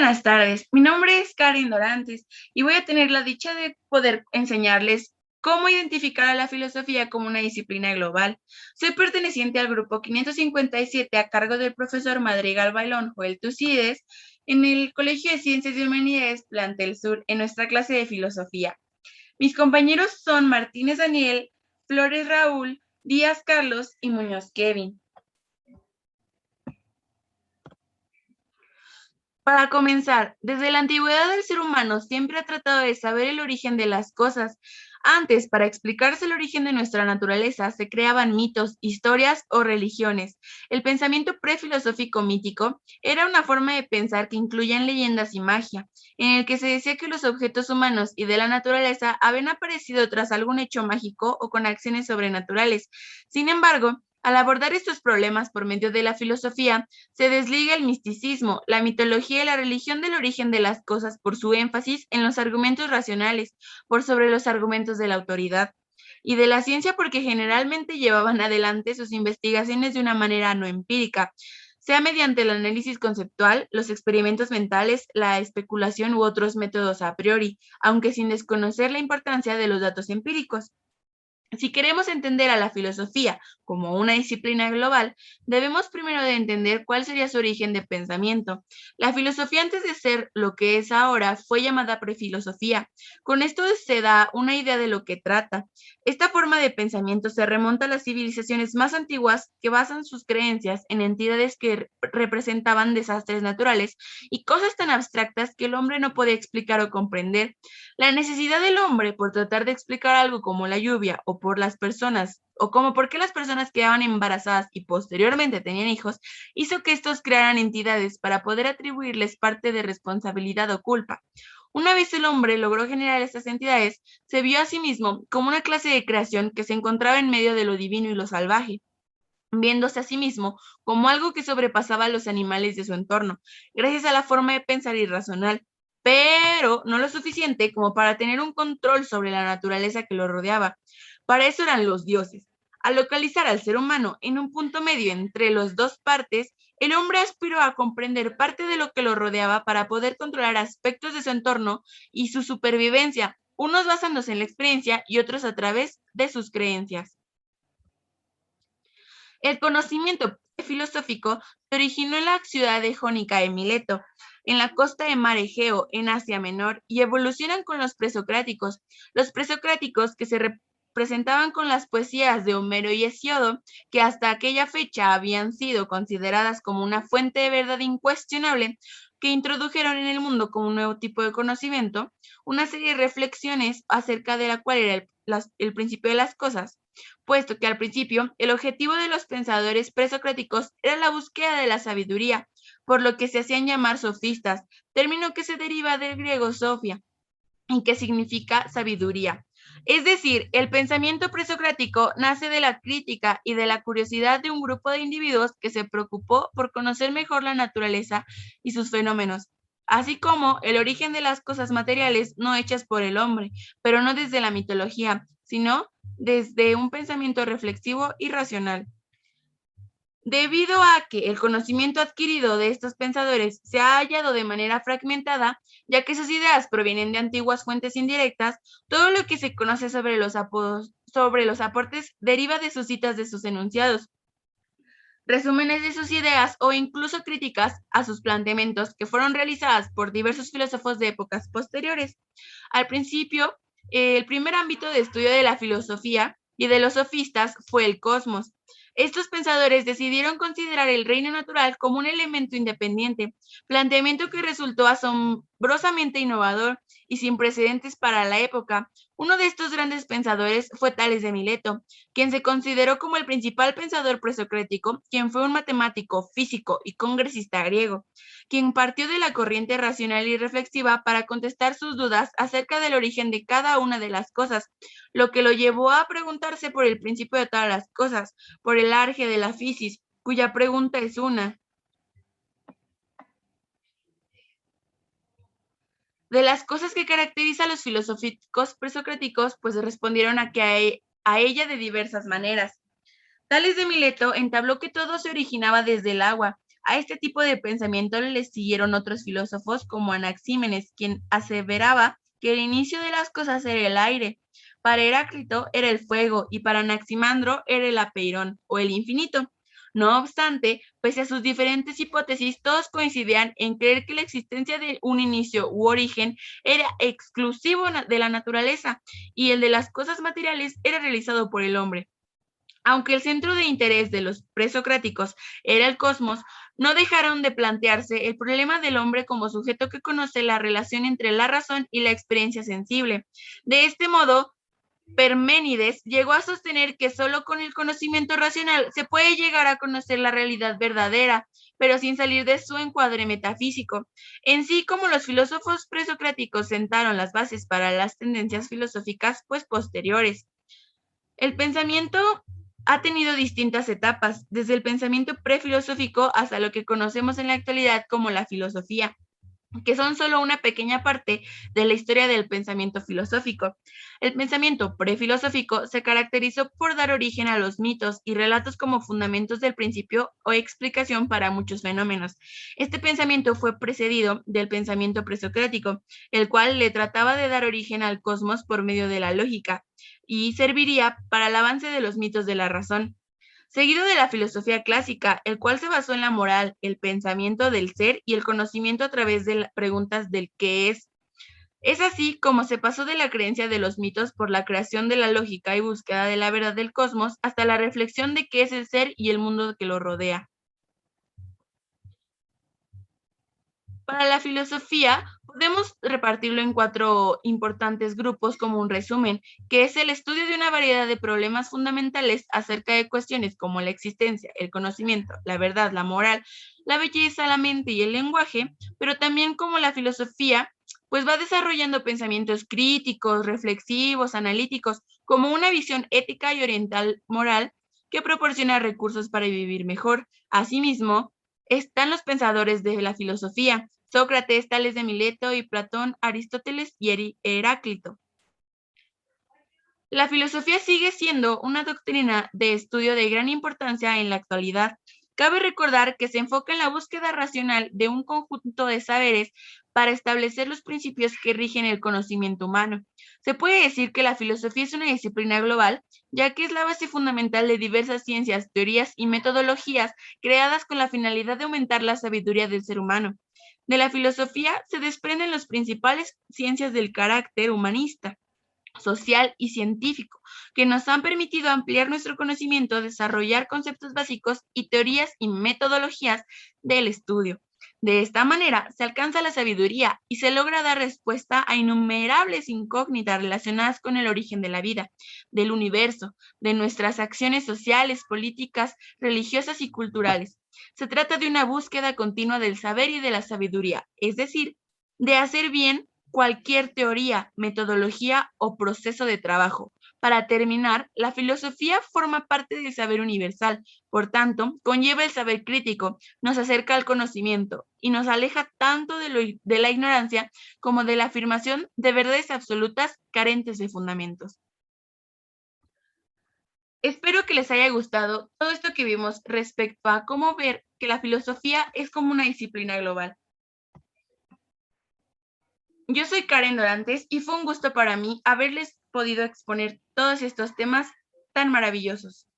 buenas tardes, mi nombre es Karen Dorantes y voy a tener la dicha de poder enseñarles cómo identificar a la filosofía como una disciplina global. Soy perteneciente al grupo 557 a cargo del profesor Madrigal Bailón Joel Tucídides en el Colegio de Ciencias y Humanidades Plantel Sur en nuestra clase de filosofía. Mis compañeros son Martínez Daniel, Flores Raúl, Díaz Carlos y Muñoz Kevin. Para comenzar, desde la antigüedad el ser humano siempre ha tratado de saber el origen de las cosas. Antes, para explicarse el origen de nuestra naturaleza, se creaban mitos, historias o religiones. El pensamiento prefilosófico mítico era una forma de pensar que incluía leyendas y magia, en el que se decía que los objetos humanos y de la naturaleza habían aparecido tras algún hecho mágico o con acciones sobrenaturales. Sin embargo, al abordar estos problemas por medio de la filosofía, se desliga el misticismo, la mitología y la religión del origen de las cosas por su énfasis en los argumentos racionales, por sobre los argumentos de la autoridad, y de la ciencia porque generalmente llevaban adelante sus investigaciones de una manera no empírica, sea mediante el análisis conceptual, los experimentos mentales, la especulación u otros métodos a priori, aunque sin desconocer la importancia de los datos empíricos. Si queremos entender a la filosofía como una disciplina global, debemos primero de entender cuál sería su origen de pensamiento. La filosofía antes de ser lo que es ahora fue llamada prefilosofía. Con esto se da una idea de lo que trata. Esta forma de pensamiento se remonta a las civilizaciones más antiguas que basan sus creencias en entidades que representaban desastres naturales y cosas tan abstractas que el hombre no puede explicar o comprender. La necesidad del hombre por tratar de explicar algo como la lluvia o por las personas, o como por qué las personas quedaban embarazadas y posteriormente tenían hijos, hizo que estos crearan entidades para poder atribuirles parte de responsabilidad o culpa. Una vez el hombre logró generar estas entidades, se vio a sí mismo como una clase de creación que se encontraba en medio de lo divino y lo salvaje, viéndose a sí mismo como algo que sobrepasaba a los animales de su entorno, gracias a la forma de pensar irracional, pero no lo suficiente como para tener un control sobre la naturaleza que lo rodeaba. Para eso eran los dioses. Al localizar al ser humano en un punto medio entre las dos partes, el hombre aspiró a comprender parte de lo que lo rodeaba para poder controlar aspectos de su entorno y su supervivencia, unos basándose en la experiencia y otros a través de sus creencias. El conocimiento filosófico se originó en la ciudad de Jónica de Mileto, en la costa de mar Egeo, en Asia Menor, y evolucionan con los presocráticos. Los presocráticos que se representaban con las poesías de Homero y Hesíodo, que hasta aquella fecha habían sido consideradas como una fuente de verdad incuestionable, que introdujeron en el mundo como un nuevo tipo de conocimiento, una serie de reflexiones acerca de la cual era el principio de las cosas, puesto que al principio el objetivo de los pensadores presocráticos era la búsqueda de la sabiduría, por lo que se hacían llamar sofistas, término que se deriva del griego sofia, y que significa sabiduría. Es decir, el pensamiento presocrático nace de la crítica y de la curiosidad de un grupo de individuos que se preocupó por conocer mejor la naturaleza y sus fenómenos, así como el origen de las cosas materiales no hechas por el hombre, pero no desde la mitología, sino desde un pensamiento reflexivo y racional. Debido a que el conocimiento adquirido de estos pensadores se ha hallado de manera fragmentada, ya que sus ideas provienen de antiguas fuentes indirectas, todo lo que se conoce sobre los aportes deriva de sus citas de sus enunciados, resúmenes de sus ideas o incluso críticas a sus planteamientos que fueron realizadas por diversos filósofos de épocas posteriores. Al principio, el primer ámbito de estudio de la filosofía y de los sofistas fue el cosmos. Estos pensadores decidieron considerar el reino natural como un elemento independiente, planteamiento que resultó asombrosamente innovador y sin precedentes para la época. Uno de estos grandes pensadores fue Tales de Mileto, quien se consideró como el principal pensador presocrático, quien fue un matemático, físico y congresista griego, quien partió de la corriente racional y reflexiva para contestar sus dudas acerca del origen de cada una de las cosas, lo que lo llevó a preguntarse por el principio de todas las cosas, por el arge de la fisis, cuya pregunta es una. De las cosas que caracteriza a los filosóficos presocráticos, pues respondieron a ella de diversas maneras. Tales de Mileto entabló que todo se originaba desde el agua. A este tipo de pensamiento le siguieron otros filósofos como Anaxímenes, quien aseveraba que el inicio de las cosas era el aire, para Heráclito era el fuego y para Anaximandro era el apeirón o el infinito. No obstante, pese a sus diferentes hipótesis, todos coincidían en creer que la existencia de un inicio u origen era exclusivo de la naturaleza y el de las cosas materiales era realizado por el hombre. Aunque el centro de interés de los presocráticos era el cosmos, no dejaron de plantearse el problema del hombre como sujeto que conoce la relación entre la razón y la experiencia sensible. De este modo, Parménides llegó a sostener que solo con el conocimiento racional se puede llegar a conocer la realidad verdadera, pero sin salir de su encuadre metafísico. En sí, como los filósofos presocráticos sentaron las bases para las tendencias filosóficas, pues posteriores. El pensamiento ha tenido distintas etapas, desde el pensamiento prefilosófico hasta lo que conocemos en la actualidad como la filosofía, que son solo una pequeña parte de la historia del pensamiento filosófico. El pensamiento prefilosófico se caracterizó por dar origen a los mitos y relatos como fundamentos del principio o explicación para muchos fenómenos. Este pensamiento fue precedido del pensamiento presocrático, el cual le trataba de dar origen al cosmos por medio de la lógica y serviría para el avance de los mitos de la razón, seguido de la filosofía clásica, el cual se basó en la moral, el pensamiento del ser y el conocimiento a través de las preguntas del qué es. Es así como se pasó de la creencia de los mitos por la creación de la lógica y búsqueda de la verdad del cosmos hasta la reflexión de qué es el ser y el mundo que lo rodea. Para la filosofía, podemos repartirlo en 4 importantes grupos como un resumen, que es el estudio de una variedad de problemas fundamentales acerca de cuestiones como la existencia, el conocimiento, la verdad, la moral, la belleza, la mente y el lenguaje, pero también como la filosofía, pues va desarrollando pensamientos críticos, reflexivos, analíticos, como una visión ética y oriental moral que proporciona recursos para vivir mejor. Asimismo, están los pensadores de la filosofía, Sócrates, Tales de Mileto y Platón, Aristóteles y Heráclito. La filosofía sigue siendo una doctrina de estudio de gran importancia en la actualidad. Cabe recordar que se enfoca en la búsqueda racional de un conjunto de saberes para establecer los principios que rigen el conocimiento humano. Se puede decir que la filosofía es una disciplina global, ya que es la base fundamental de diversas ciencias, teorías y metodologías creadas con la finalidad de aumentar la sabiduría del ser humano. De la filosofía se desprenden las principales ciencias del carácter humanista, social y científico, que nos han permitido ampliar nuestro conocimiento, desarrollar conceptos básicos y teorías y metodologías del estudio. De esta manera se alcanza la sabiduría y se logra dar respuesta a innumerables incógnitas relacionadas con el origen de la vida, del universo, de nuestras acciones sociales, políticas, religiosas y culturales. Se trata de una búsqueda continua del saber y de la sabiduría, es decir, de hacer bien cualquier teoría, metodología o proceso de trabajo. Para terminar, la filosofía forma parte del saber universal, por tanto, conlleva el saber crítico, nos acerca al conocimiento y nos aleja tanto de la ignorancia como de la afirmación de verdades absolutas carentes de fundamentos. Espero que les haya gustado todo esto que vimos respecto a cómo ver que la filosofía es como una disciplina global. Yo soy Karen Dorantes y fue un gusto para mí haberles podido exponer todos estos temas tan maravillosos.